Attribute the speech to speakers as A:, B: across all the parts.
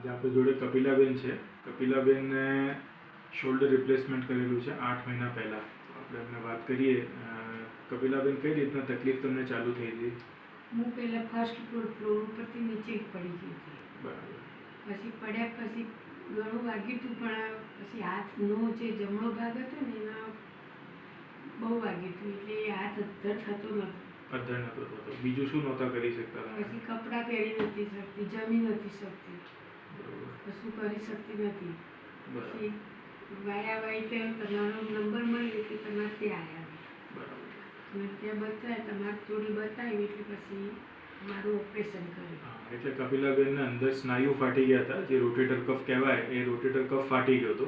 A: આજે આપણી જોડે કપિલાબેન છે. કપિલાબેનને શોલ્ડર રિપ્લેસમેન્ટ કરેલું છે 8 મહિના પહેલાં. આપણે એમને વાત કરીએ. કપિલાબેન, કઈ રીતના તકલીફ તમને ચાલુ થઈ હતી?
B: હું પહેલાં ફર્સ્ટ ફ્લોર ઉપરથી નીચે પડી ગઈ હતી.
A: બરાબર.
B: પછી પડ્યા પછી ઘણું વાગ્યું હતું, પણ પછી હાથનો જે જમણો ભાગ હતો ને એમાં બહુ વાગ્યું હતું, એટલે હાથ અદ્ધર થતો નહોતો.
A: અદ્ધર નહોતો થતો. બીજું શું નહોતા કરી શકતા તમે?
B: પછી કપડાં પહેરી નથી શકતી, જમી નથી શકતી, કશું કરી શકતી નથી. પછી વાયા તો તમારો નંબર મળ્યો એટલે તમારે ત્યાં આવ્યા.
A: બરાબર.
B: અને ત્યાં બતાવ્યા, તમારે થોડી બતાવી એટલે પછી મારું ઓપરેશન કર્યું.
A: એટલે કપિલાબેનના અંદર સ્નાયુ ફાટી ગયા હતા, જે રોટેટર કફ કહેવાય. એ રોટેટર કફ ફાટી ગયો હતો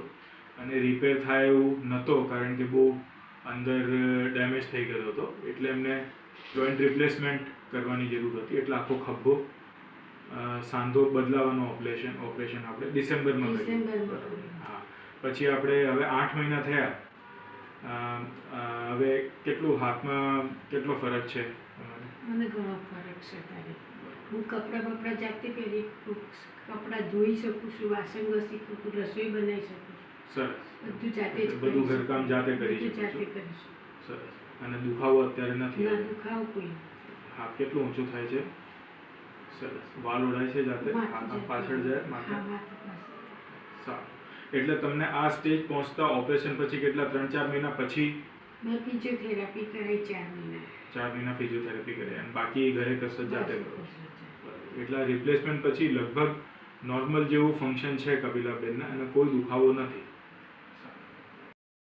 A: અને રિપેર થાય એવું નહોતો, કારણ કે બહુ અંદર ડેમેજ થઈ ગયો હતો. એટલે એમને જોઈન્ટ રિપ્લેસમેન્ટ કરવાની જરૂર હતી. એટલે આખો ખભો સાંધો બદલાવાનો ઓપરેશન આપણે ડિસેમ્બરમાં કર્યું. હા. પછી આપણે હવે 8 મહિના થયા. હવે કેટલું હાથમાં કેટલો ફરક છે?
B: મને ઘણો ફરક છે. તારે હું કપડાં જાતે પહેરી, કપડાં ધોઈ શકું છું, વાસણ ઘસી શકું, રસોઈ બનાવી શકું.
A: સરસ.
B: બધું જાતે જ
A: બધું ઘરકામ જાતે કરી
B: જાતે
A: શકું.
B: કરીશું.
A: સરસ. અને દુખાવો અત્યારે નથી?
B: ના, દુખાવો કોઈ.
A: હાથ કેટલું ઊંચું થાય છે? સરસ. વાલ ઓળાય છે જાતે? પાછળ જાય માથે? સારું. એટલે તમને આ સ્ટેજ પહોંચતા ઓપરેશન પછી કેટલા 3-4 મહિના પછી?
B: મેં ફિઝિયોથેરાપી કરાવી 4 મહિના.
A: 4 મહિના ફિઝિયોથેરાપી કરી અને બાકી ઘરે કસરત જાતે કરો? એટલા રિપ્લેસમેન્ટ પછી લગભગ નોર્મલ જેવું ફંક્શન છે કપિલાબેનના, અને કોઈ દુખાવો નથી.